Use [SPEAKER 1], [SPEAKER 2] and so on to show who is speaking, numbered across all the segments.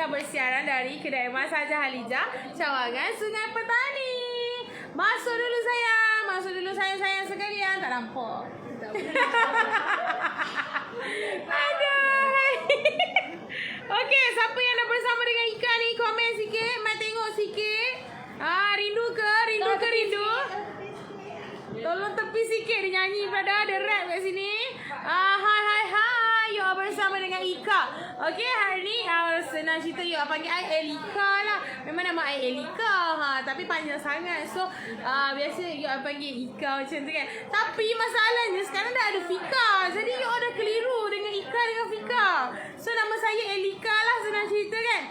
[SPEAKER 1] tengah bersiaran dari kedai Masaja Halijah, Cawangan Sungai Petani. Masuk dulu sayang. Masuk dulu sayang-sayang sekalian. Tak nampak. Aduh. Okey, siapa yang dah bersama dengan Ika ni? Komen sikit. Mai tengok sikit. Rindu ke? Rindu ke rindu? Tolong tepi sikit. Dia nyanyi pada ada rap kat sini. Hai. You bersama dengan Ika. Okey, hari ni senang cerita you panggil I Elika lah. Memang nama I Elika. Tapi panjang sangat. So, biasa you panggil Ika macam tu kan. Tapi masalahnya sekarang dah ada Fika. Jadi you dah keliru dengan Ika dengan Fika. So, nama saya Elika lah, senang cerita kan.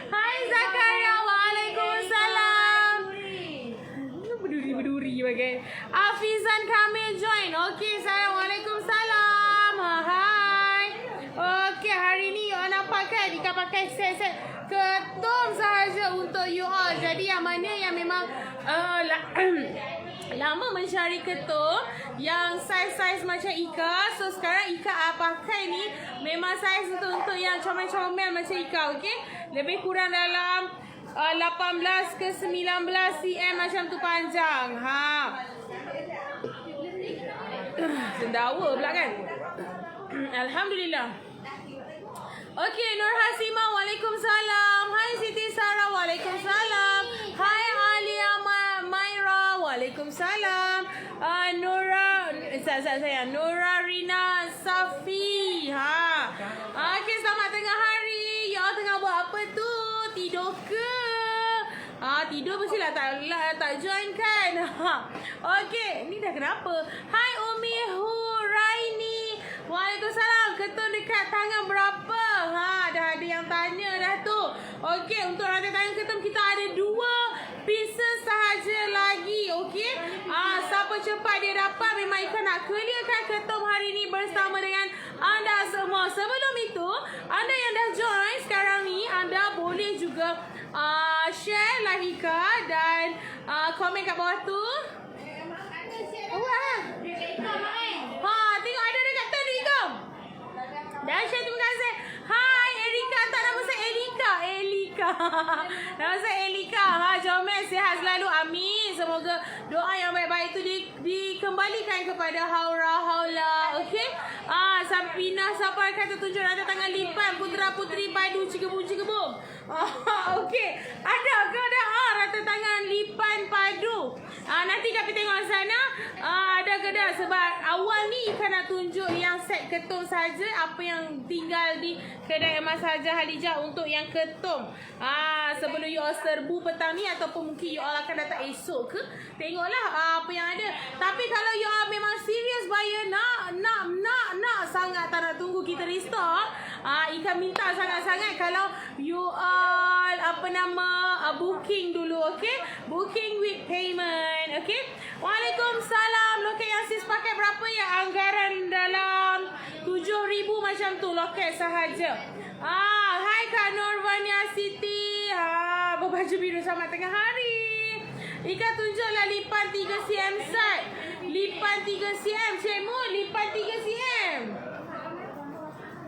[SPEAKER 1] Hai Zakaria. Waalaikumsalam. Berduri bagai. Afizan Kamil join. Okey, Assalamualaikum. Hai. Okey, hari ni you all nampak kan Ika pakai set ketum sahaja untuk you all. Jadi yang mana yang memang lama mencari ketum yang saiz-saiz macam Ika. So sekarang Ika pakai ni memang saiz untuk yang comel-comel macam Ika. Okey, lebih kurang dalam 18 ke 19 cm macam tu panjang. Sendawa pula kan. Alhamdulillah. Okey, Nur Hasimah, Waalaikumsalam. Hai Siti Sarah, Waalaikumsalam. Hai Alia Maira, Waalaikumsalam. Nura Rina Safi. Okey, selamat tengah hari. Ya, tengah buat apa tu? Tidur ke? Tidur mestilah tak join kan. Okey, ni dah kenapa? Hai Umi Huraini. Waalaikumsalam. Ketum dekat tangan berapa? Dah ada yang tanya dah tu. Okey, untuk rantai tangan ketum kita ada 2 pieces sahaja lagi. Okey. Siapa cepat dia dapat, memang Ika nak clearkan ketum hari ni bersama dengan anda semua. Sebelum itu, anda yang dah join sekarang ni, anda boleh juga share like Ika dan komen kat bawah tu. Tengok ada dekat tu Ika. Dahsyat, terima kasih. Hai Erika, tak nama saya Elika. Nama saya Elika. Comel sihat selalu. Amin. Semoga doa yang baik-baik itu dikembalikan kepada haula. Okey. Sampina siapa kata tunjuk rantai tangan lipan putera-puteri padu cikebum. Okey. Ada ke dah rantai tangan lipan padu? Nanti kami tengok sana. Ada ke dah? Sebab awal ni Ika nak tunjuk yang set ketum saja, apa yang tinggal di kedai Masaja Halijah untuk yang ketum. Sebelum you all serbu petang ni ataupun mungkin you all akan datang esok ke, tengoklah apa yang ada. Tapi kalau you all memang serius buyer nak sangat tak nak tunggu kita restock, Ika minta sangat-sangat kalau you all booking dulu. Okay, booking with payment. Okay. Waalaikumsalam. Loket yang sis pakai berapa ya? Anggaran dalam 7,000 macam tu loket sahaja. Hai Kak Norvania Siti. Berbaju biru, selamat tengah hari. Ika tunjuklah lipan 3 cm set. Lipan 3 cm. Cikmu lipan 3 cm.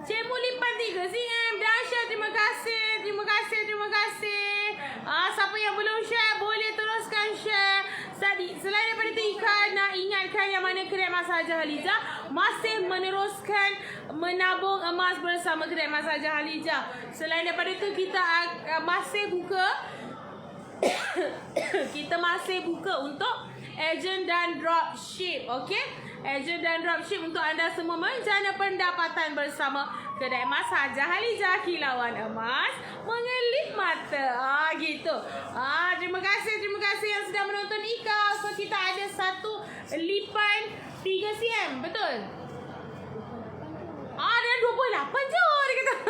[SPEAKER 1] Cikmu lipan 3 cm. Dahsyat, terima kasih. Siapa yang belum share, boleh teruskan share. Selain daripada itu, Ika nak ingatkan yang mana kedai Masaja Halijah masih meneruskan menabung emas bersama kedai Masaja Halijah. Selain daripada itu, kita masih buka kita masih buka untuk agent dan dropship. Okey, agent dan dropship untuk anda semua menjana pendapatan bersama kedai Masaja Halijah, kilauan emas mengelip mata. Gitu. Terima kasih yang sudah menonton Ika. So kita ada satu lipan 3 cm, betul? Dia 28 je dia kata.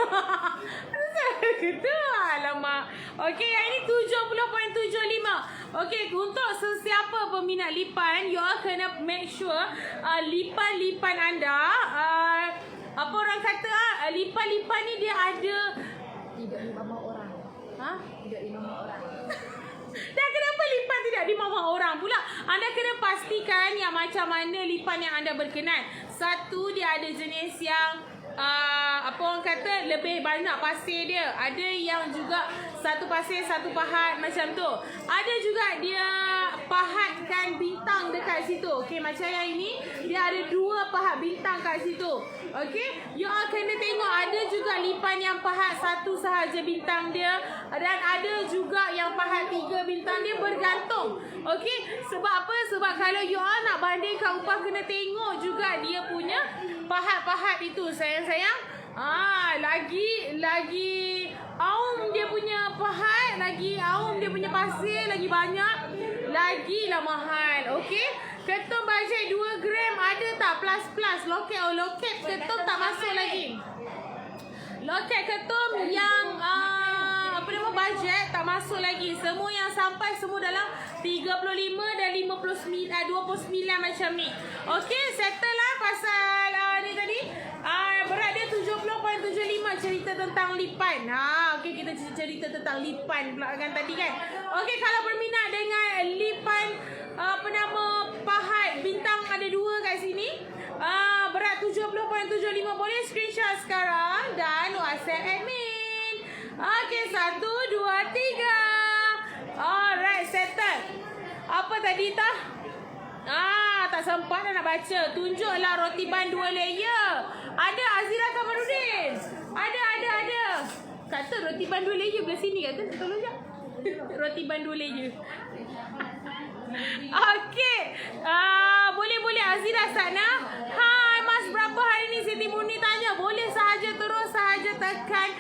[SPEAKER 1] Kata alamak. Okey, yang ini 70.75. Okey, untuk sesiapa peminat lipan, you all kena make sure lipan-lipan anda apa orang kata lipan-lipan ni dia ada
[SPEAKER 2] 35 orang. Tidak 5 orang.
[SPEAKER 1] Dan kenapa lipan tidak dimamah orang pula? Anda kena pastikan yang macam mana lipan yang anda berkenan. Satu, dia ada jenis yang apa orang kata, lebih banyak pasir dia. Ada yang juga satu pasir satu pahat macam tu. Ada juga dia pahatkan bintang dekat situ. Okey, macam yang ini dia ada 2 pahat bintang kat situ. Okey, you all kena tengok, ada juga lipan yang pahat 1 sahaja bintang dia, dan ada juga yang pahat 3 bintang dia, bergantung. Okey, sebab apa? Sebab kalau you all nak bandingkan upah, kena tengok juga dia punya pahat-pahat itu, sayang-sayang. Lagi aum dia punya pahat, lagi aum dia punya pasir lagi banyak, lagilah mahal. Okey, ketum bajet 2 gram ada tak plus loket? Loket ketum tak masuk lagi. Loket ketum yang bajet tak masuk lagi. Semua yang sampai semua dalam 35 dan 29 macam ni. Okey, settle lah pasal ni tadi. Berat dia 70.75, cerita tentang lipan. Okey, kita cerita tentang lipan pula kan tadi kan. Okey, kalau berminat dengan lipan pahat bintang ada 2 kat sini. Berat 70.75, boleh screenshot sekarang dan WhatsApp admin. Okey, 1, 2, 3. Alright, settle. Apa tadi tah? Tak sempat dah nak baca. Tunjuklah roti ban 2 layer. Ada Azira Kamarudin. Ada. Kata roti ban 2 layer belah sini kata. Tolong jap. Roti ban 2 layer. Okey. Boleh Azira sana. Hai Mas, berapa hari ni Siti Murni tanya. Boleh sahaja terus sahaja tekan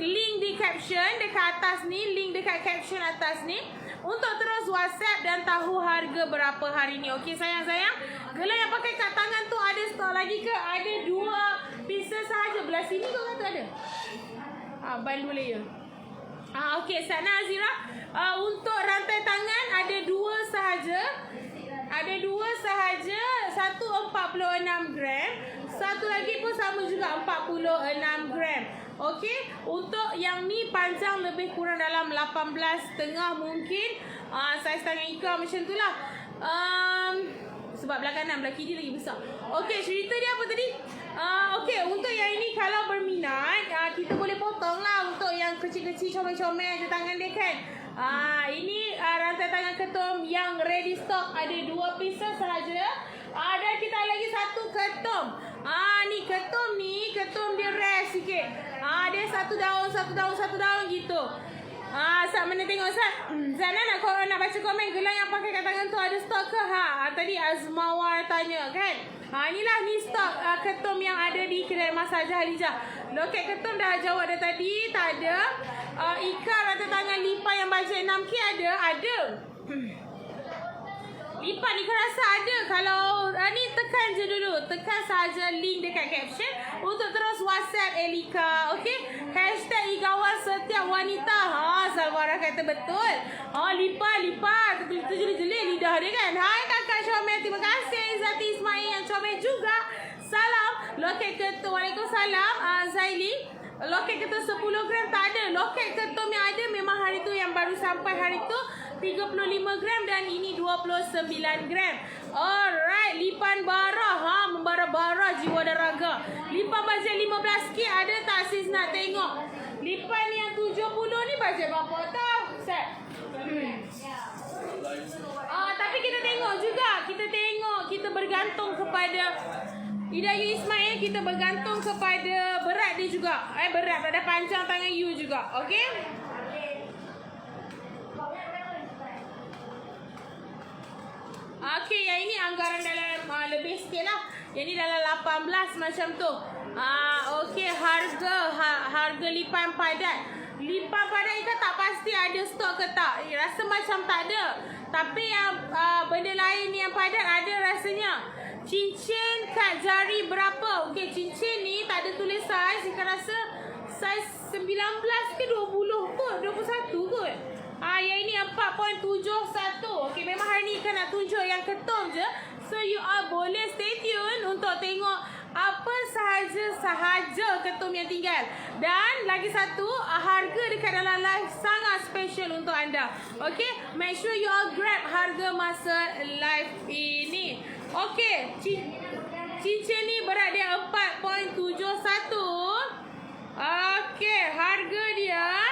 [SPEAKER 1] link di caption dekat atas ni, link dekat caption atas ni untuk terus WhatsApp dan tahu harga berapa hari ni. Okey sayang-sayang, gelang yang pakai kat tangan tu ada stok lagi ke? Ada 2 pieces sahaja. Belah sini kau kata ada? Ban 2 layer. Okey, sana Azira. Untuk rantai tangan ada 2 sahaja. Ada 2 sahaja. Satu 46 gram. Satu lagi pun sama juga 46 gram. Okey, untuk yang ni panjang lebih kurang dalam 18.5 mungkin. Saiz tangan Ika macam tu lah. Sebab belah kanan, belah kiri lagi besar. Okey, cerita dia apa tadi? Okey, untuk yang ini kalau berminat, kita boleh potong lah untuk yang kecil-kecil, comel-comel je tangan dia kan. Ini rantai tangan ketum yang ready stock. Ada 2 pieces sahaja. Dan kita lagi 1 ketum. Ni ketum dia rare sikit. Dia satu daun gitu. Sat mana tengok Sat? Zana nak baca komen gelang yang pakai kat tangan tu ada stok ke? Tadi Azmawar tanya kan. Inilah ni stok ketum yang ada di kedai Masajah Halijah. Loket ketum dah jawab dah tadi, tak ada. Ika rantai tangan lipan yang bajet 6K ada. Lipan Ika rasa ada. Kalau ni tekan je dulu. Tekan saja link dekat caption untuk terus WhatsApp Elika. Okey? Hashtag Igawan setiap wanita. Salwara kata betul. Lipan. Terjelit-jelit lidah dia kan. Hai kakak comel. Terima kasih Zati Ismail yang comel juga. Salam. Loket ketum. Waalaikumsalam Zaili. Loket ketum 10 gram tak ada. Loket ketum yang ada memang hari tu yang baru sampai hari tu 35 gram dan ini 29 gram. Alright, lipan bara. Membara-bara jiwa dan raga. Lipan bajet 15K ada tak sis nak tengok? Lipan yang 70 ni bajet berapa tau? Set. Tapi kita tengok juga. Kita bergantung kepada Hidayu Ismail, kita bergantung kepada berat dia juga. Berat pada panjang tangan you juga. Okey? Okey, yang ini anggaran dalam lebih sikit lah. Yang ni dalam 18 macam tu. Okey, harga lipan padat. Lipan padat kita tak pasti ada stok ke tak. Rasa macam tak ada. Tapi yang benda lain yang padat ada rasanya. Cincin kat jari berapa? Okey, cincin ni tak ada tulis saiz. Saya rasa saiz 19 ke 20 kot, 21 kot. Yang ini 4.71. Okey, memang hari ni kan nak tunjuk yang ketum je. So you all boleh stay tune untuk tengok apa sahaja ketum yang tinggal. Dan lagi satu, harga dekat dalam live sangat special untuk anda. Okey, make sure you all grab harga masa live ini. Okey, cincin ni berat dia 4.71. Okey, harga dia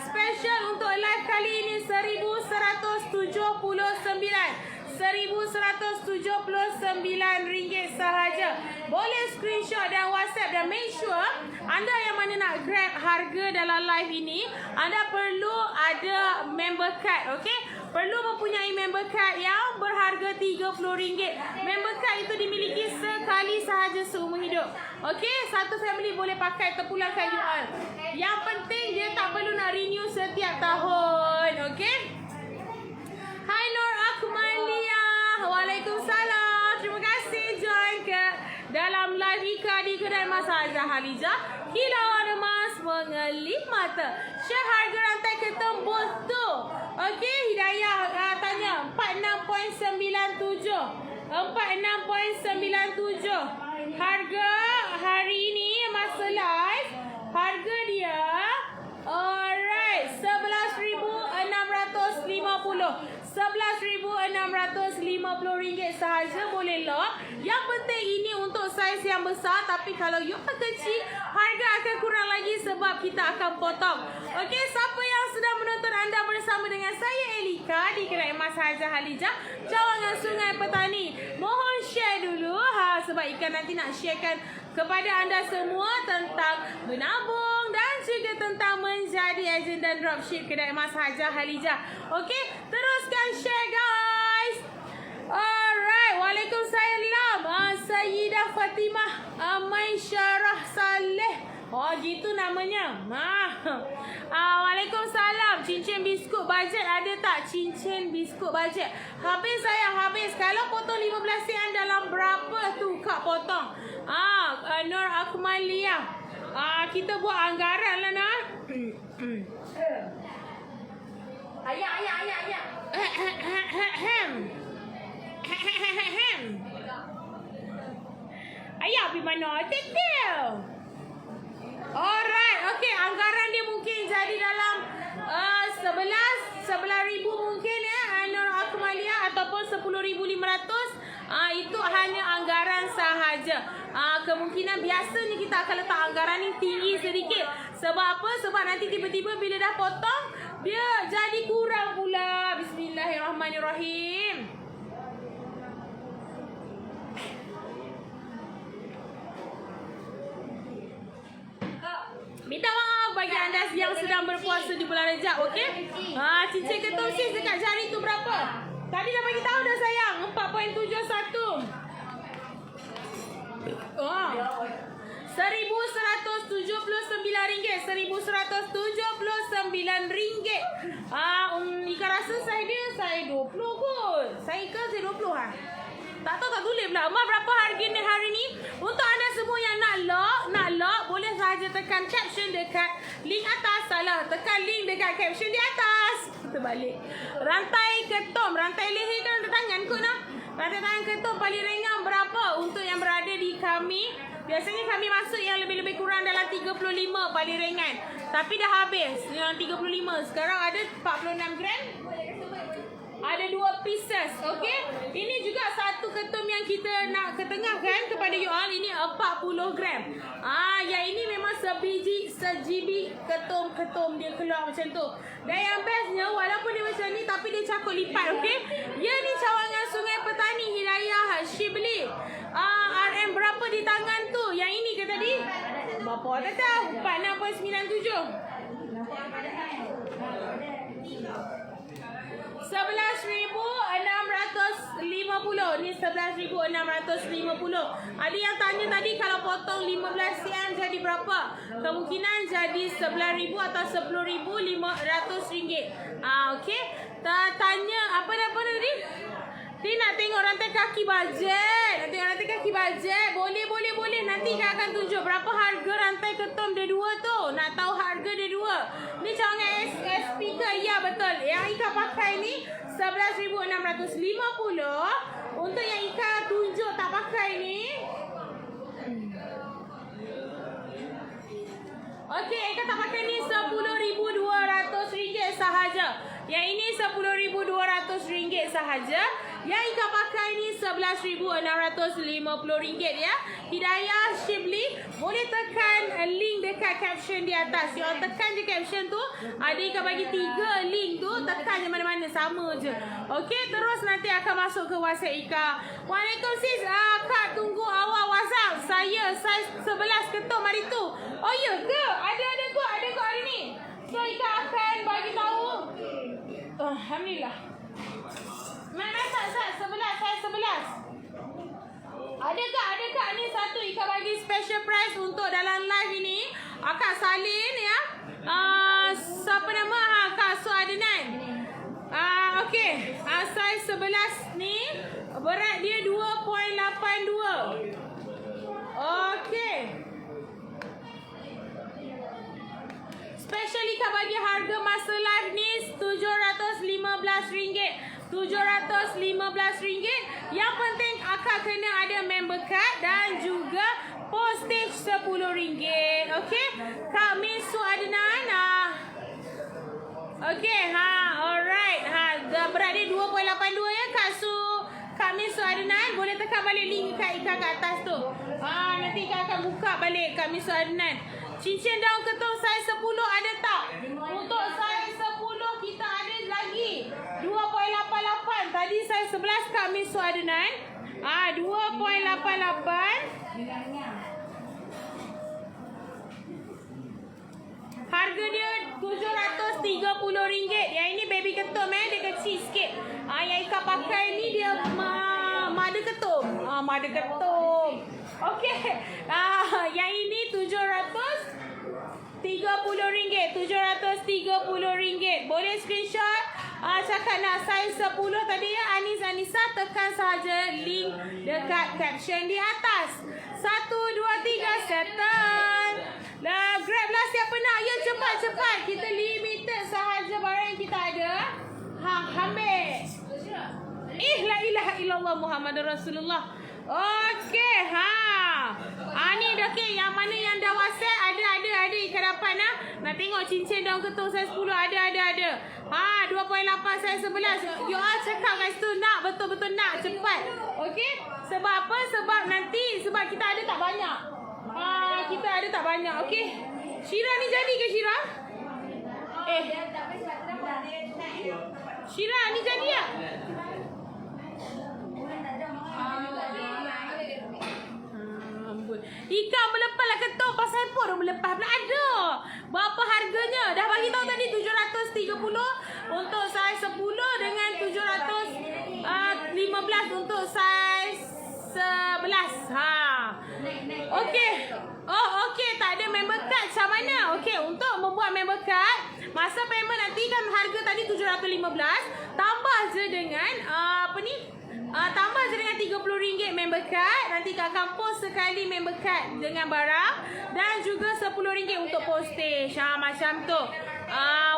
[SPEAKER 1] special untuk live kali ini 1,179. RM1,179 sahaja. Boleh screenshot dan WhatsApp dan make sure anda yang mana nak grab harga dalam live ini, anda perlu ada member card, okey? Perlu mempunyai member card yang berharga RM30. Member card itu dimiliki sekali sahaja seumur hidup. Okey, satu family boleh pakai terpulang kat UR. Yang penting dia tak perlu nak renew setiap tahun, okey? Hai Nur Akmalia. Waalaikumsalam. Terima kasih join ke dalam live Ika di kedai Mas Azhar Halijah. Kilauan emas mengelip mata. Share harga rantai ketembus tu. Okey, Hidayah tanya 46.97. 46.97. Harga hari ini masa live, harga dia alright, RM11,650. RM11,650 sahaja boleh lock. Yang penting ini untuk saiz yang besar, tapi kalau you kecil, harga akan kurang lagi sebab kita akan potong. Okey, siapa yang sedang menonton anda bersama dengan saya Elika di kedai Mas Azhar Halijah, Cawangan Sungai Petani. Mohon share dulu sebab Ika nanti nak sharekan kepada anda semua tentang menabung dan juga tentang menjadi ejen dan dropship kedai Mas Azhar Halijah. Okey, teruskan share guys. Alright, Waalaikumsalam. Sayyidah Fatimah Maisyarah Saleh. Oh, gitu namanya. Waalaikumsalam. Cincin biskut bajet ada tak? Cincin biskut bajet. Habis sayang, habis. Kalau potong 15 sen dalam berapa tu Kak potong? Nur Akmalia. Kita buat anggaran lah nak.
[SPEAKER 2] Ayah.
[SPEAKER 1] Ayah pergi mana? Tetel. Alright, okay. Anggaran dia mungkin jadi dalam 11,000 mungkin ya, Nur Akmalia, ataupun 10,500. Itu hanya anggaran sahaja. Kemungkinan biasanya kita akan letak anggaran ni tinggi sedikit. Sebab apa? Sebab nanti tiba-tiba bila dah potong, dia jadi kurang pula. Bismillahirrahmanirrahim. Minta maaf bagi anda yang sedang berpuasa di bulan Rejab, okey? Cincin ketum sis dekat jari tu berapa? Tadi dah bagi tahu dah sayang, 4.71. RM1,179. RM1,179. Ika rasa saya 20 kot. Saya Ika saya 20 lah. Tak tahu tak tulis pula. Mak berapa harga ni hari ni? Untuk anda semua yang nak lock, boleh sahaja tekan caption dekat link atas. Salah, tekan link dekat caption di atas. Kita balik. Rantai ketum, rantai leher kan rantai tangan kot nak. Rantai tangan ketum paling ringan berapa? Untuk yang berada di kami, biasanya kami masuk yang lebih-lebih kurang dalam 35 paling ringan. Tapi dah habis yang 35. Sekarang ada 46 gram. Ada 2 pieces, okey? Ini juga satu ketum yang kita nak ketengahkan kepada you all. Ini 40 gram. Yang ini memang sejibi ketum dia keluar macam tu. Dan yang bestnya, walaupun dia macam ni, tapi dia cakup lipat, okey? Ya ni Cawangan Sungai Petani, Hidayah Shibli. RM berapa di tangan tu? Yang ini ke tadi? Berapa tak tahu? 46.97. 11,650. Ni 11,650. Ada yang tanya tadi kalau potong 15 sen jadi berapa? Kemungkinan jadi 11,000 atau 10,500 ringgit. Okey. Tanya apa tadi? Dia nak tengok rantai kaki bajet. Nak tengok rantai kaki bajet. Boleh. Nanti Ika akan tunjuk berapa harga rantai ketum dia dua tu. Nak tahu harga dia dua. Ni Cawangan SP ke? Ya, betul. Yang Ika pakai ni 11,650. Untuk yang Ika tunjuk tak pakai ni. Okey, Ika tak pakai ni RM10,200 sahaja. Yang ini RM10,200 sahaja. Yang Ika pakai ni RM11,650 ya. Hidayah Shibli, boleh tekan link dekat caption di atas. You all tekan je caption tu. Ada Ika bagi 3 link tu, tekan je mana-mana, sama je. Okey, terus nanti akan masuk ke WhatsApp Ika. Waalaikumsalam sis. Kak tunggu awal WhatsApp. Saya saiz 11 ketum hari tu. Oh ya ke? Ada kot hari ni. So Ika akan bagi tahu. Alhamdulillah. Mana sat 11, saiz 11. Ada ni satu Ika bagi special price untuk dalam live ini. Akak Salin ya. Siapa nama? Kak Su Adnan. Okey. Saiz 11 ni berat dia 2.82. Okey. Special Ika bagi harga masa live ni RM715. RM715. Yang penting akak kena ada member card dan juga postage RM10. Okey. Kak Misu Adnan. Okey, alright. Berat dia 2.82 ya Kak Misu Adnan. Boleh tekan balik link kat Ika kat atas tu. Nanti Ika akan buka balik Kak Misu Adnan. Cincin daun ketum saiz 10 ada tak? Untuk saiz 10 kita ada lagi 2.88. Tadi saiz 11 Kak Misu Adnan. 2.88. Harga dia RM730. Yang ini baby ketum dia kecil sikit. Yang Ika pakai ni dia mada ketum. Mada ketum. Okey. Yang ini RM730. Boleh screenshot. Cakap nak saiz 10 tadi ya. Anissa tekan sahaja link dekat caption di atas. 1, 2, 3 settle. Grab lah siapa nak. Ya cepat. Kita limited sahaja barang yang kita ada. Ambil. La ilaha illallah Muhammadur Rasulullah. Okey, ni okey, yang mana yang dah WhatsApp ada Ika dapat nak tengok cincin daun ketum saiz 10 ada. 2.8 saiz 11. You all cakap kat situ nak, betul-betul nak, cepat. Okey? Sebab apa? Sebab kita ada tak banyak. Kita ada tak banyak, okey? Syira ni jadi ke Syira? Syira ni jadi tak? Ika melepas lah ketum pasal pun dah melepas pula ada. Berapa harganya? Dah bagi tahu tadi 730 untuk saiz 10 dengan 715 untuk saiz 11. Okey. Okey, tak ada member card macam mana? Okey, untuk membuat member card, masa payment nanti kan harga tadi 715, tambah je dengan tambah je dengan RM30 member card. Nanti Kak akan post sekali member card dengan barang dan juga RM10 untuk postage. Macam tu.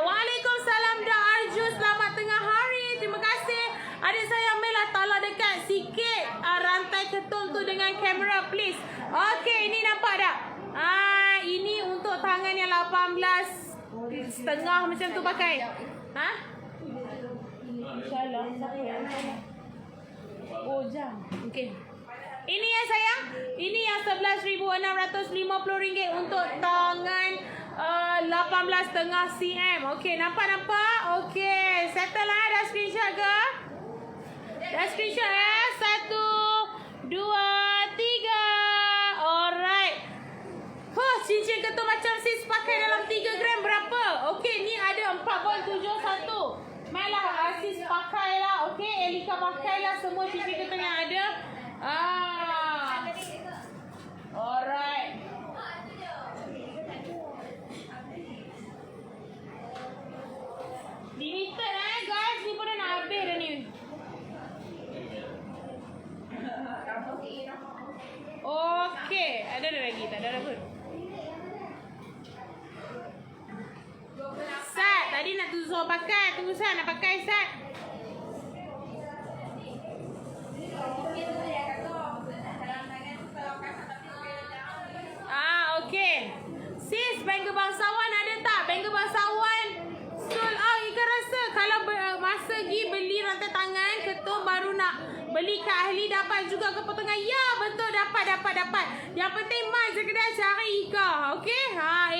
[SPEAKER 1] Waalaikumsalam dah Arju. Selamat tengah hari. Terima kasih. Adik saya Mela, tolong dekat sikit rantai ketum tu dengan kamera please. Okey, ini nampak tak? Ini untuk tangan yang 18.5 macam tu pakai. InsyaAllah. Jam. Okey. Ini ya sayang. Ini yang RM11,650 untuk tangan 18.5 cm. Okey, nampak? Okey, settle lah. Dah screenshot ke? Dah screenshot ya? 1, 2, 3. Alright. Cincin ketum macam sis pakai dalam 3 gram berapa? Okey, ni ada 4.71. Mainlah sis pakai lah. Okey, Elika pakai lah semua cincin ketum yang ada. Alright. Limited guys. Ni pun dah nak habis dah ni. Okey, ada lagi? Tak ada pun. Sat, tadi nak suruh pakai. Tunggu Sat, nak pakai Sat. Okey. Sis, bangga bangsawan ada tak? Bangga bangsawan sold out. Ika rasa kalau masa pergi beli rantai tangan ketum baru nak Beli kat ahli dapat juga ke potongan. Ya, betul, dapat. Yang penting Mai sekedar cari Ika. Okey?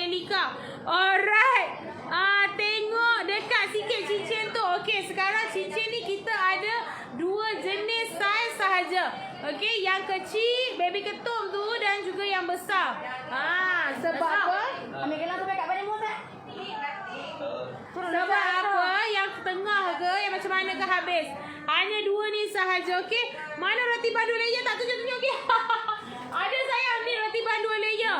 [SPEAKER 1] Elika. Alright. Tengok dekat sikit cincin tu. Okey, sekarang cincin ni kita ada 2 jenis saiz sahaja. Okey, yang kecil baby ketum tu dan juga yang besar. Sebab apa?
[SPEAKER 2] Ambil gelang tu kat badan mu, tak?
[SPEAKER 1] Sebab apa? Yang tengah ke, yang macam mana ke habis. Hanya 2 ni sahaja, okey? Mana roti bandu layer? Tak tunjuk-tunjuk, okey? Ada sayang ni roti bandu layer.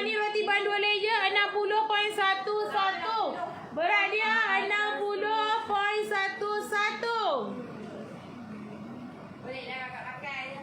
[SPEAKER 1] Ni roti bandu layer 60.11. Berat dia 60.11.
[SPEAKER 2] Boleh dah kakak pakai.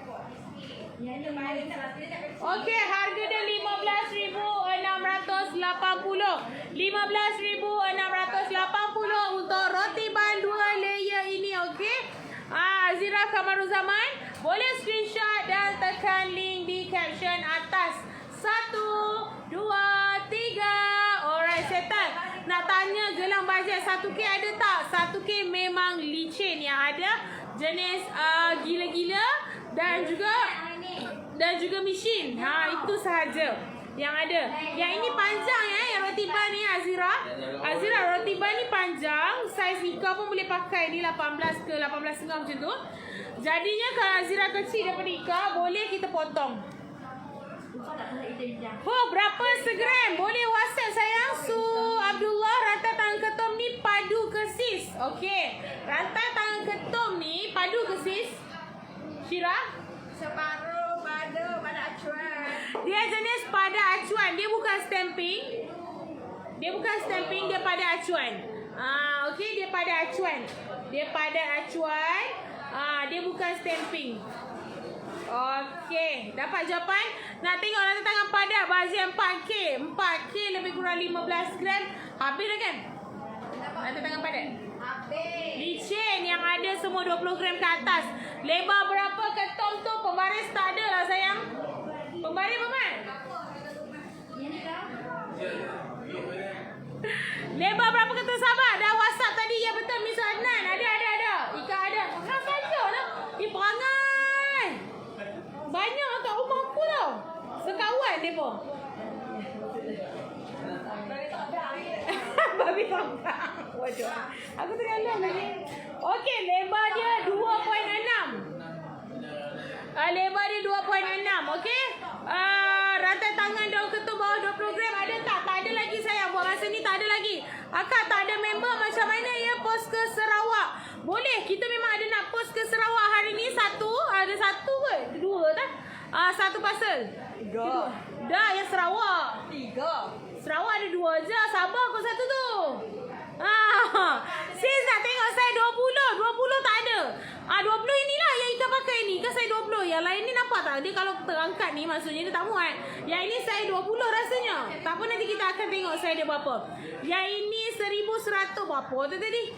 [SPEAKER 2] Yang tu paling tak rasa tak kecil.
[SPEAKER 1] Okey, harga dia 15,680. 15,680 untuk roti bandu layer ini, okey? Azira Kamaruzaman, boleh screenshot dan tekan link di caption atas. 1, 2, 3. Alright, settle. Nak tanya gelang bajet 1K ada tak? 1K memang licin yang ada. Jenis gila-gila dan juga mesin. Itu sahaja yang ada. Yang ini panjang yang roti ban ni Azira. Azira, roti ban ni panjang. Saiz Ika pun boleh pakai. Ni 18 ke 18.5 macam tu. Jadinya kalau Azira kecil daripada Ika, boleh kita potong. Berapa segram? Boleh WhatsApp sayang. Abdullah, rantai tangan ketum ni padu ke sis? Okey. Rantai tangan ketum ni padu ke sis? Syira?
[SPEAKER 2] Separuh pada acuan.
[SPEAKER 1] Dia jenis pada acuan. Dia bukan stamping. Dia pada acuan. Okey, dia pada acuan. Dia bukan stamping. Okey, dapat jawapan. Nak tengok rantai tangan padat bahagian 4K. 4K lebih kurang 15 gram. Habis dah kan? Rantai tangan padat.
[SPEAKER 2] Habis.
[SPEAKER 1] Licin yang ada semua 20 gram ke atas. Lebar berapa ketum tu? Pembaris tak ada lah sayang. Pembaris apa, Mat? Lebar berapa ketum? Sabar. Dah WhatsApp tadi. Ya betul, Miss Adnan. Ada. Ika ada. Saja lah. Perangai. Banyak kat rumah aku tau. Sekawan dia pun. Babi tambang. Waduh. Aku tergalam lagi. Okey, lebar dia 2.6. Lebar dia 2.6. Okey. Rantai tangan daun ketum bawah 20 gram ada tak? Tak ada lagi sayang. Buat masa ni tak ada lagi. Akak tak ada member macam mana ya post ke Sarawak? Boleh. Kita memang ada nak post ke Sarawak hari ni. Ada satu ke? 2 tak? 1 parcel. 3. Dah yang Sarawak.
[SPEAKER 2] 3.
[SPEAKER 1] Sarawak ada 2 je. Sabar kau satu tu. Sis nak tengok saya 20. 20 tak ada. 20 inilah yang Ika pakai ni. Kan saya 20. Yang lain ni nampak tak? Dia kalau terangkat ni maksudnya dia tak muat. Yang ini saya 20 rasanya. Tak apa, nanti kita akan tengok saya dia berapa. Yang ini 1100 berapa tu tadi?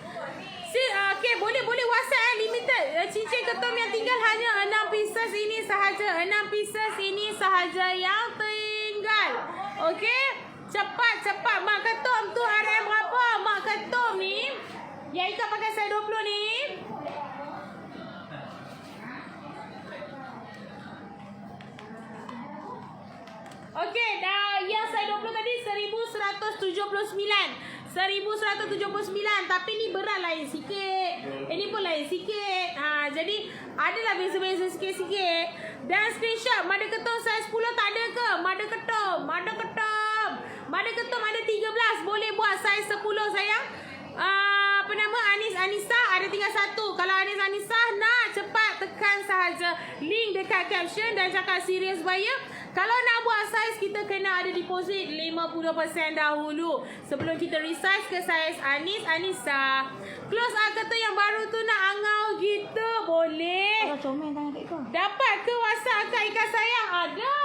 [SPEAKER 1] Okay, boleh WhatsApp limited. Cincin ketum yang tinggal hanya 6 pieces ini sahaja. 6 pieces ini sahaja yang tinggal. Okay, cepat. Mak ketum tu RM berapa? Mak ketum ni yang Ika pakai saya 20 ni. Okay, dah yang saya 20 tadi 1179. 1179, tapi ni berat lain sikit. Ini pun lain sikit. Jadi adalah beza-beza sikit-sikit. Dan screenshot Mada Ketum saya 10 tak ada ke? Mada Ketum ada 13. Boleh buat saya 10 sayang. Apa nama? Anis Anissa ada tinggal 1. Kalau Anis Anissa nak cepat tekan sahaja link dekat caption dan cakap serius buyer. Kalau nak buat saiz, kita kena ada deposit 50% dahulu sebelum kita resize ke saiz Anis Anissa. Close kata yang baru tu nak angau gitu. Boleh.
[SPEAKER 2] Comel tangan Kak Ika.
[SPEAKER 1] Dapat ke WhatsApp Kak Ika sayang? Ada.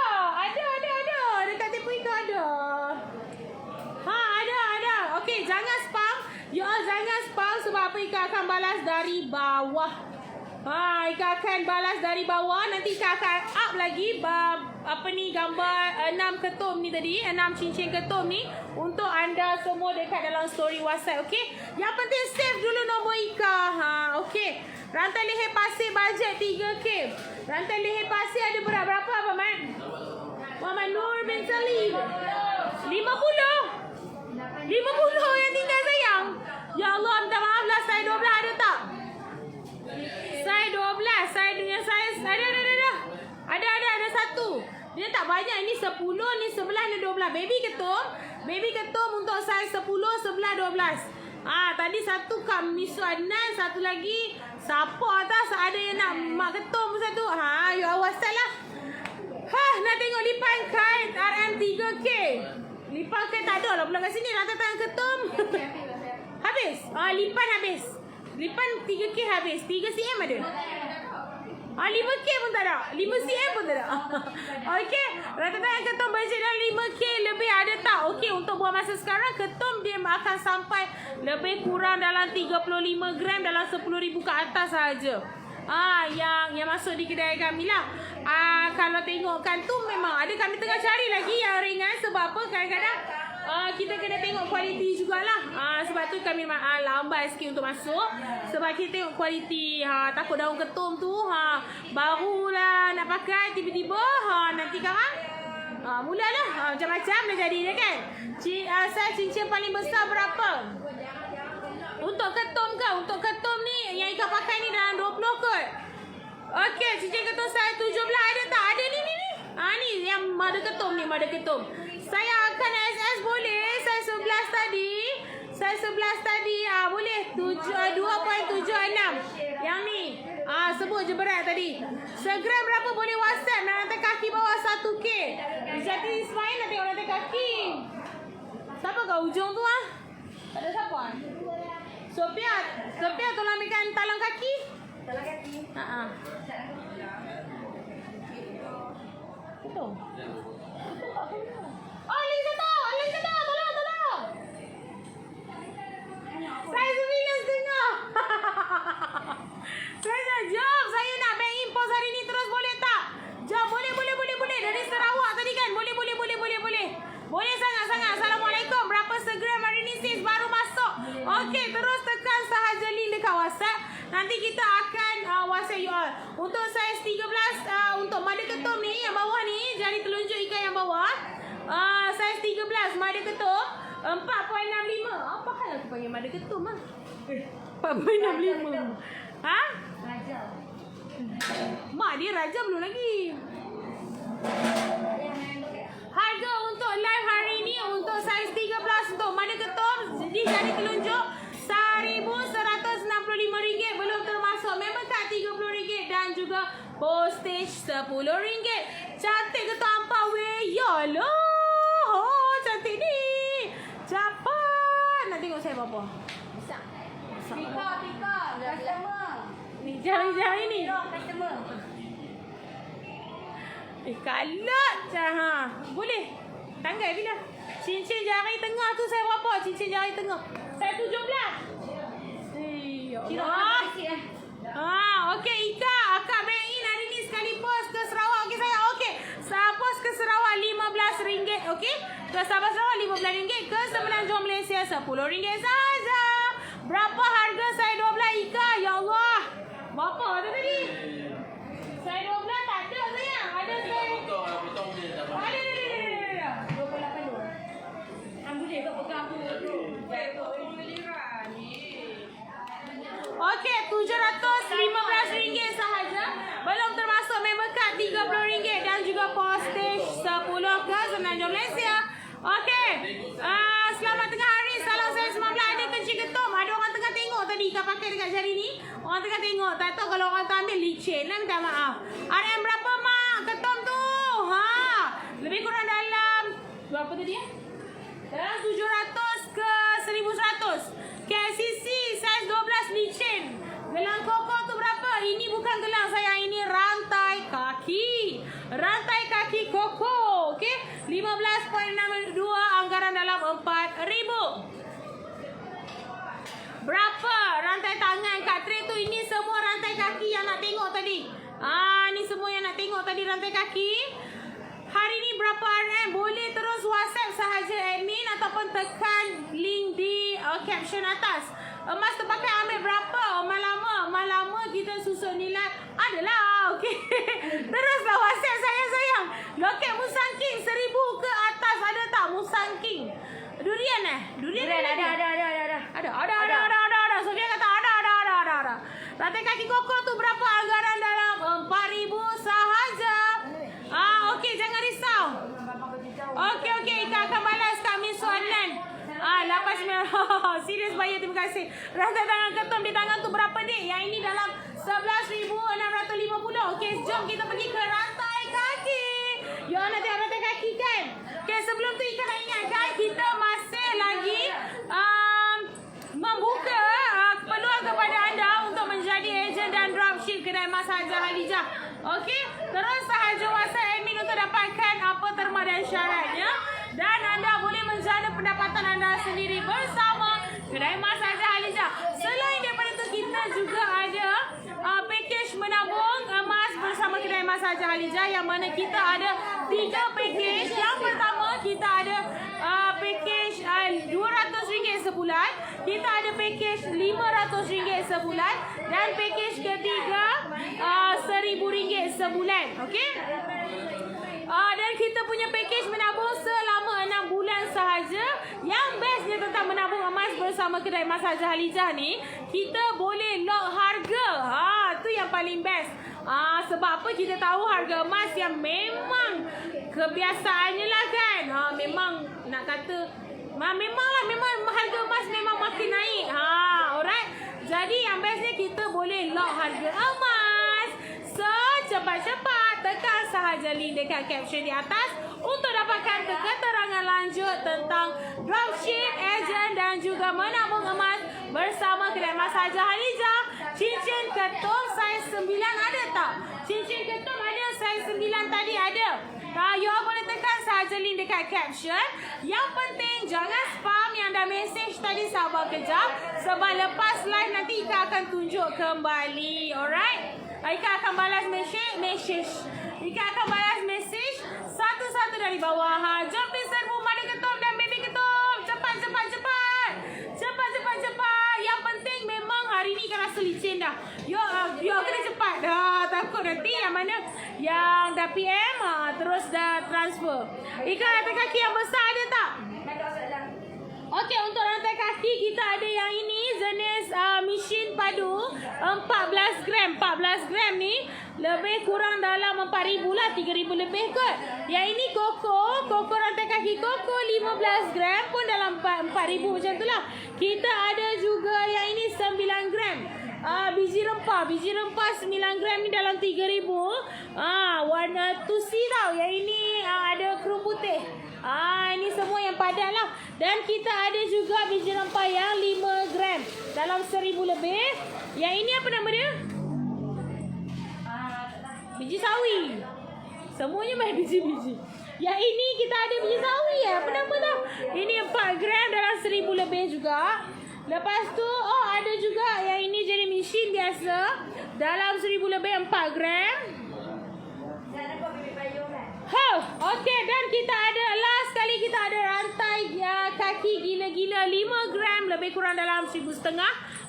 [SPEAKER 1] Dekat tipu Ika ada. Ada. Okey, jangan spam. You all jangan spam sebab apa? Ika akan balas dari bawah. Ika akan balas dari bawah. Nanti Ika akan up lagi gambar 6 ketum ni tadi, 6 cincin ketum ni untuk anda semua dekat dalam story WhatsApp, okey? Yang penting save dulu nombor Ika. Okey. Rantai leher pasir bajet 3K. Rantai leher pasir ada berapa Abang Mat? Muhammad Nur bin Salim. 50 yang tinggal sayang. Ya Allah, minta maaf lah, saya 12 ada tak? Saya 12, ada satu. Dia tak banyak, ni 10, ni 11, ni 12. Baby ketum untuk saya 10, 11, 12. Tadi satu Kak Misu Adnan, satu lagi siapa atas ada yang nak mak ketum satu. You WhatsApp lah. Nak tengok lipan kain RM 3K. Lipan kain tak ada lah pula kat sini. Rantai tangan ketum. Habis. Lipan habis. Lipan 3K habis. 3 cm ada. 5K pun tak ada. 5 cm pun tak ada. Okey. Rantai tangan ketum bajet dalam 5K lebih ada tak? Okey, untuk buat masa sekarang ketum dia akan sampai lebih kurang dalam 35 gram dalam 10,000 ke atas saja. Yang masuk di kedai kami lah. Kalau tengokkan tu memang ada, kami tengah cari lagi yang ringan. Sebab apa? Kadang-kadang kita kena tengok kualiti jugalah. Sebab tu kami lambat sikit untuk masuk. Sebab kita tengok kualiti. Takut daun ketum tu barulah nak pakai, tiba-tiba nanti korang mulalah macam-macam dah jadi dia kan. Saya cincin paling besar berapa? Untuk ketum ke? Untuk ketum ni yang Ika pakai ni dalam 20 kot. Okey, cincin ketum saya 17 ada tak? Ada ni. Ni yang mada ketum ni, mada ketum. Saya akan SS boleh? Saya 11 tadi. Boleh 2.76. Yang ni. Sebut je berat tadi. Segram berapa boleh WhatsApp? Nak rantai kaki bawah 1K. Jadi Ismail nak tengok rantai kaki. Siapa kat ujung tu Tak ada siapa Sophia tolong ambilkan talang kaki. Betul. Lagi satu. Tolong. Saya 9.5. Jom, saya nak bank impos hari ni terus, boleh tak? Jom, boleh. Dari Sarawak tadi kan? Boleh. Boleh sangat. Assalamualaikum. Berapa segram hari ni sis baru masuk? Okey, terus tekan sahaja link dekat WhatsApp. Nanti kita akan WhatsApp you all. Untuk saiz 13 untuk mada ketum ni yang bawah ni, jari telunjuk Ika yang bawah. Saiz 13 mada ketum 4.65. Apa hal aku panggil mada ketum 4.65.
[SPEAKER 2] Raja.
[SPEAKER 1] Mak dia raja belum lagi. Harga untuk live hari ni untuk saiz 13 untuk mada ketum di jari telunjuk RM1,165, belum termasuk member card RM30 dan juga postage RM10. Cantik ke tanpa weh? Yalah. Cantik ni. Cepat. Nak tengok saya berapa?
[SPEAKER 2] Tika. Customer.
[SPEAKER 1] Ni jari-jari ni.
[SPEAKER 2] Customer.
[SPEAKER 1] Kalak je. Boleh. Tanggal bila? Cincin jari tengah tu saya berapa? Cincin jari tengah. Saya 17. Ya Allah. Okey Ika. Akak bank in hari ni sekali post ke Sarawak. Okey saya. Okey. Saya post ke Sarawak RM15. Okey. Ke Sabah Sarawak RM15. Ke Semenanjung Malaysia RM10 saja. Berapa harga saya 12 Ika? Ya Allah. Berapa tu tadi? Saya 12 tak ada sayang. Ada saya. Ada. 28 dulu. Boleh kau pegang aku tu. Okey, RM715 sahaja. Belum termasuk member card RM30 dan juga postage 10 ke Semenanjung Malaysia. Okey. Selamat tengah hari. Salam saya 19. Ada kecil ketum. Ada orang tengah tengok tadi Ika pakai dekat jari ni. Orang tengah tengok. Tak tahu kalau orang tu ambil licin lah, minta maaf. RM berapa mak ketum tu? Lebih kurang dalam berapa tadi dalam 700 ke 1100. KCC saiz 12 licin. Gelang koko tu berapa? Ini bukan gelang sayang, ini rantai kaki. Rantai kaki koko. Okey, 15.62 anggaran dalam 4,000. Berapa rantai tangan kat tray tu? Ini semua rantai kaki yang nak tengok tadi. Ni semua yang nak tengok tadi rantai kaki. hari ni berapa RM, boleh terus WhatsApp sahaja admin ataupun tekan link di caption atas. Emas terpakai ambil berapa? Lama kita susun nilai. Adalah, okey. Teruslah WhatsApp sayang. Loket Musang King 1,000 ke atas ada tak Musang King? Durian Durian ada. Sofia kata ada. Rantai kaki koko tu berapa anggaran dalam? 4,000 sahaja. Okey, jangan risau. Okey, Ika akan balas kami soalan. Lapas merah. Serius bayar, terima kasih. Rantai tangan ketum di tangan tu berapa dik? Yang ini dalam 11,650. Okey, jom kita pergi ke rantai kaki. You nak tengok rantai kaki kan? Okey, sebelum tu Ika nak ingatkan kita masih lagi membuka peluang kepada anda untuk menjadi ejen dan dropship kedai emas Haja Halijah. Okey, terus sahaja WhatsApp admin untuk dapatkan apa terma dan syaratnya. Dan anda boleh menjana pendapatan anda sendiri bersama kedai emas Haja Halijah. Selain daripada itu, kita juga ada package menabung emas bersama kedai emas Haja Halijah, yang mana kita ada 3 package. Yang pertama, kita ada package RM200 sebulan, kita ada package RM500 sebulan, dan package ketiga RM1,000 sebulan. Okey, dan kita punya package menabung selama 6 bulan sahaja. Yang bestnya tentang menabung emas bersama kedai emas Haja Halijah ni, kita boleh lock harga. Tu yang paling best. Sebab apa? Kita tahu harga emas yang memang kebiasaannya lah kan. Memang nak kata memang harga emas memang makin naik. Alright. Jadi yang bestnya kita boleh lock harga emas. Cepat-cepat tekan sahaja link dekat caption di atas untuk dapatkan keterangan lanjut tentang dropship, ejen dan juga menabung emas bersama kedai emas Haja Halijah. Cincin ketum saiz 9 ada tak? Cincin ketum ada, saiz 9 tadi ada. You all boleh tekan sahaja link dekat caption. Yang penting jangan spam yang dah message tadi, sabar kejap. Sebab lepas live nanti Ika akan tunjuk kembali. Alright? Ika akan balas message. Ika akan balas message satu-satu dari bawah. Jom please serbu Mari Ketum dan Baby Ketum. Cepat. Yang penting memang hari ni kan rasa licin dah. You kena cepat. Takut nanti yang mana yang dah PM terus dah transfer. Ika rantai kaki yang besar ada tak? Okey, untuk rantai kaki kita ada yang ini jenis mesin padu 14 gram. 14 gram ni lebih kurang dalam 4,000 lah, 3,000 lebih kot. Yang ini koko rantai kaki koko 15 gram pun dalam 4,000 macam tu lah. Kita ada juga yang ini 9 gram. Biji rempah 9 gram ni dalam 3,000. Warna tusi tau. Yang ini ada kerum putih. Ini semua yang padat lah. Dan kita ada juga biji rempah yang 5 gram dalam 1,000 lebih. Yang ini apa nama dia? Biji sawi. Semuanya main biji-biji. Yang ini kita ada biji sawi apa nama dah? Ini 4 gram dalam 1,000 lebih juga. Lepas tu ada juga yang ini jadi mesin biasa dalam 1,000 lebih 4 gram. Okey, dan kita ada last kali kita ada rantai kaki gila-gila 5 gram lebih kurang dalam 1,500.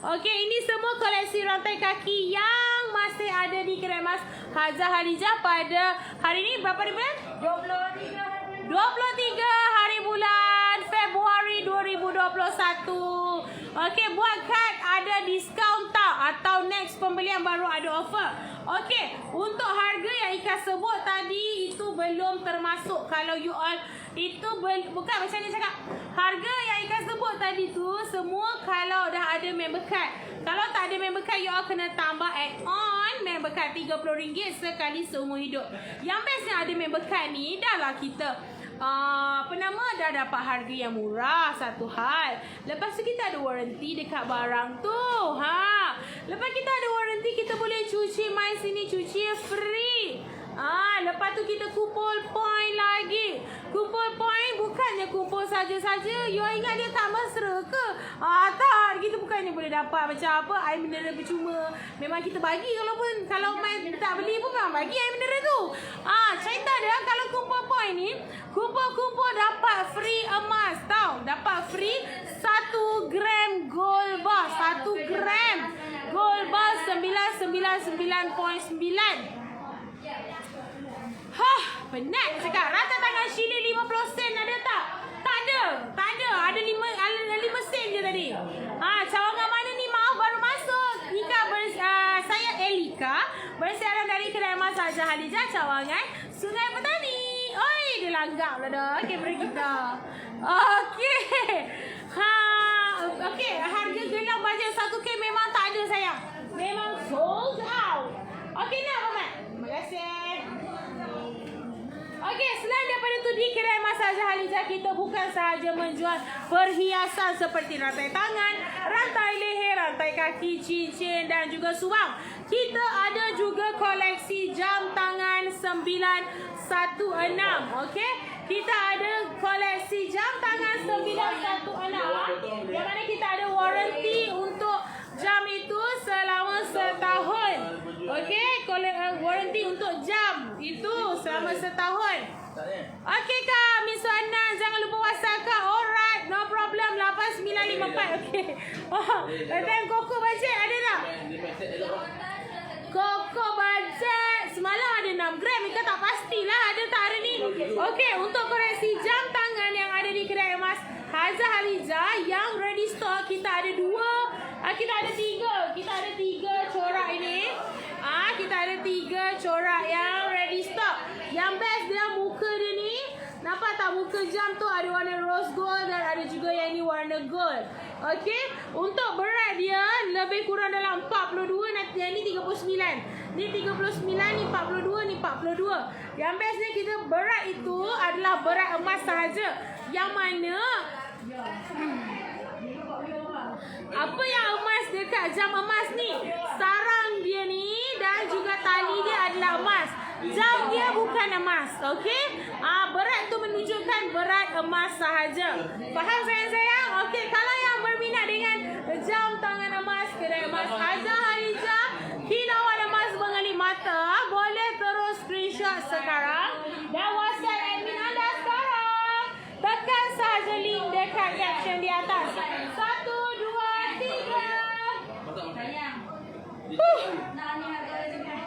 [SPEAKER 1] Okey, ini semua koleksi rantai kaki yang masih ada di kedai emas Haja Halijah pada hari ni. Berapa hari bulan? 23 hari bulan Februari 2021. Okey, buat kad ada diskaun tak? Atau next pembelian baru ada offer? Okey, untuk harga yang Ika sebut tadi itu belum termasuk. Kalau you all itu bukan macam ni cakap. Harga yang Ika sebut tadi tu semua kalau dah ada member card. Kalau tak ada member card, you all kena tambah add-on member card RM30 sekali seumur hidup. Yang best yang ada member card ni, dah lah kita dah dapat harga yang murah, satu hal. Lepas tu kita ada warranty dekat barang tu. Lepas kita ada warranty, kita boleh cuci mai sini, cuci free. Lepas tu kita kumpul point lagi. Kumpul point bukannya kumpul saja-saja. You ingat dia tak mesra ke? Tak. Kita bukannya boleh dapat macam apa air mineral percuma. Memang kita bagi kalau main tak beli pun memang bagi air mineral tu. Cerita dia kalau kumpul point ni, kumpul dapat free emas. Tahu? Dapat free 1 gram gold bar. 1 gram gold bar 999.9. Penat nak cakap. Rata tangan Shilin 50 sen ada tak? Tak ada. Ada 5 sen je tadi. Cawangan mana ni? Maaf baru masuk. Saya Elika. Bersiaran dari kedai masak Halijah, Cawangan, Sungai Petani. Oi, dia langgak pula dah kamera kita. Okey. Okey, harga gelang bajet 1K memang tak ada sayang. Memang sold out. Okey nak apa Mat? Terima kasih. Okey, selain daripada tu di kedai masak Halijah kita bukan sahaja menjual perhiasan seperti rantai tangan, rantai leher, rantai kaki, cincin dan juga subang. Kita ada juga koleksi jam tangan 916. Okey, kita ada koleksi jam tangan 916 yang mana kita ada warranty untuk jam itu selama setahun. Okey, warranty untuk jam itu selama setahun. Okey Kak, Miss Anan, jangan lupa WhatsApp Kak. Alright, no problem. 8954. Okey. Dan Koko bajet ada tak? Koko bajet semalam ada 6 gram. Ika tak pastilah ada tak hari ni. Okey, untuk koreksi jam tangan yang ada di kedai emas Haja Halijah yang ready stock, kita ada 2. Kita ada 3. Kita ada 3 corak ini. Kita ada 3 corak yang ready stock. Yang best dia muka dia ni. Nampak tak muka jam tu ada warna rose gold dan ada juga yang ini warna gold. Okey. Untuk berat dia lebih kurang dalam 42. Nanti yang ni 39. Ni 39, ni 42, ni 42. Yang bestnya kita berat itu adalah berat emas sahaja. Yang mana apa yang emas dekat jam emas ni? Sarang dia ni dan juga tali dia adalah emas. Jam dia bukan emas. Okey? Berat tu menunjukkan berat emas sahaja. Faham sayang-sayang? Okey, kalau yang berminat dengan jam tangan emas, kedai emas Haja Halijah, kilauan emas mengalih mata, boleh terus screenshot sekarang dan WhatsApp admin anda sekarang. Tekan sahaja link dekat caption di atas. 1, 2, 3.
[SPEAKER 2] Sayang. Nak ni harga juga.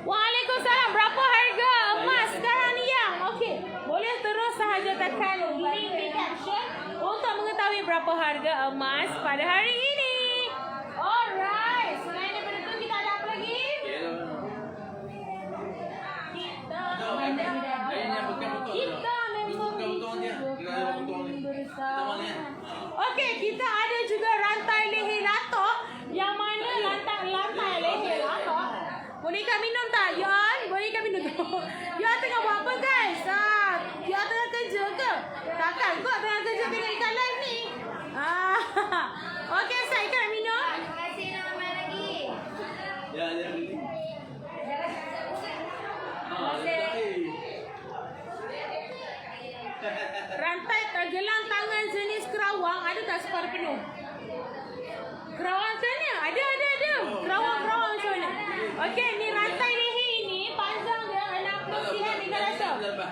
[SPEAKER 1] Waalaikumsalam. Berapa harga emas sekarang ni yang? Okey, boleh terus sahaja tekan link di caption untuk mengetahui berapa harga emas pada hari ini. Alright. Selain daripada tu kita ada apa lagi? Kita Okey, kita ada juga rantai leher latok. Yang mana lantai leher latok. Bolehkah minum tak, Yon? Bolehkah minum tak? Yon tengah buat apa, guys? Yon tengah kerja ke? Takkan kau tengah kerja tengah ikan live ni? Okey, saya ikan nak minum.
[SPEAKER 2] Terima kasih nak main lagi.
[SPEAKER 3] Ya.
[SPEAKER 1] Rantai gelang tangan jenis kerawang ada tak separuh penuh? Kerawang macam mana? Ada. Kerawang macam mana? Okey, ni rantai leher ini panjang dia 60 cm tinggal rasa. Betul.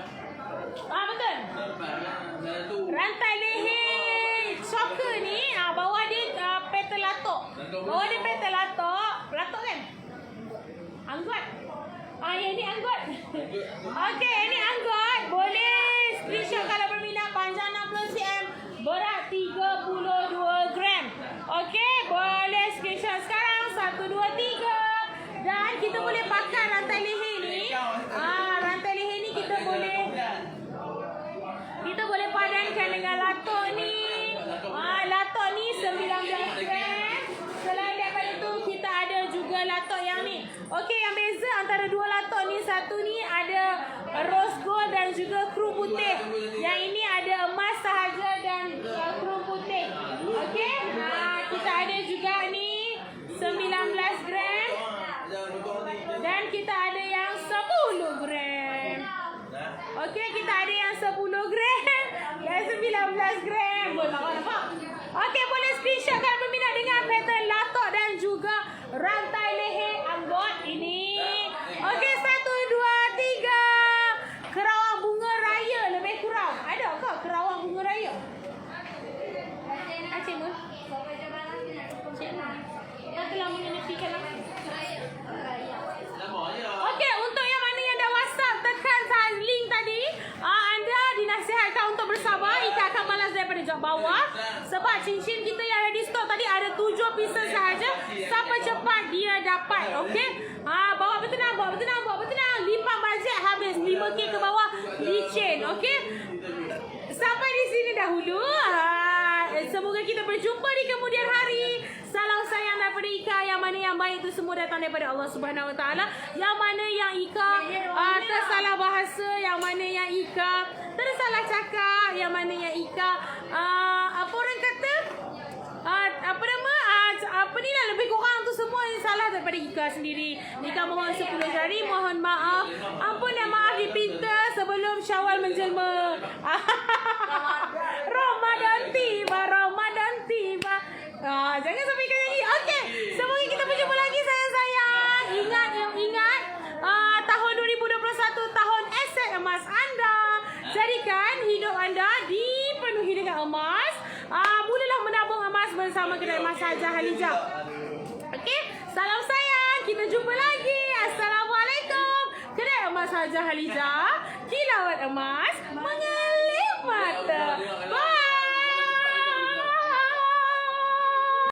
[SPEAKER 1] Rantai leher soccer ni bawah dia petal latok. Bawah dia petal latok. Latok kan? Anggot. Yang ni anggot. Okey, ini anggot. Boleh screenshot kalau berminat. Panjang 60 cm, berat 32 gram. Okey, boleh screenshot sekarang. 1, 2, 3. Dan kita boleh pakai rantai leher ni. Rantai leher ni kita boleh padankan dengan latok ni. Latok ni 19 gram. Selain daripada tu kita ada juga latok yang ni. Okey, yang beza antara dua latok ni, satu ni ada rose gold dan juga kru putih. Yang ini ada emas sahaja dan kru putih. Okey, kita ada juga ni 19 gram. Dan kita ada yang 10 Okey, kita ada yang 10 gram dan 19 gram. Boleh nampak? Okey, boleh screenshot kalau berminat dengan pattern latok dan juga rantai leher anggot ini. Okey, 1, 2, 3. Kerawang bunga raya lebih kurang. Ada ke kerawang bunga raya? Acik mu? Cik mu? Kau telah mengenepikan aku. Okey, untuk yang mana yang dah WhatsApp, tekan link tadi. Anda dinasihatkan untuk bersabar. Ika akan balas daripada jawab bawah. Sebab cincin kita yang ready stock tadi ada 7 pieces sahaja. Siapa cepat dia dapat. Okey. Bawa bertenang, bawa bertenang, bawa bertenang. Lipat bajet habis 5K ke bawah. Licin. Okey. Sampai di sini dahulu. Semoga kita berjumpa di kemudian hari. Salam sayang daripada Ika. Yang mana yang baik itu semua datang daripada Allah Subhanahu Wa Taala. Yang mana yang Ika tersalah bahasa, yang mana yang Ika tersalah cakap, yang mana yang Ika apa orang kata? Apa nama? Apa ni lah, lebih kurang tu semua yang salah daripada Ika sendiri. Ika mohon 10 jari, mohon maaf. Ampun dan maaf dipinta sebelum Syawal menjelma. Ramadan tiba, Ramadan tiba. Jangan sampai ikan nyanyi. Okey, semoga kita berjumpa lagi sayang-sayang. Ingat tahun 2021 tahun aset emas anda. Jadikan hidup anda dipenuhi dengan emas. Mulalah menabung emas bersama kedai emas Hajah Halijah. Okey, salam sayang. Kita jumpa lagi. Assalamualaikum. Kedai emas Hajah Halijah, kilauan emas mengalih mata. Bye.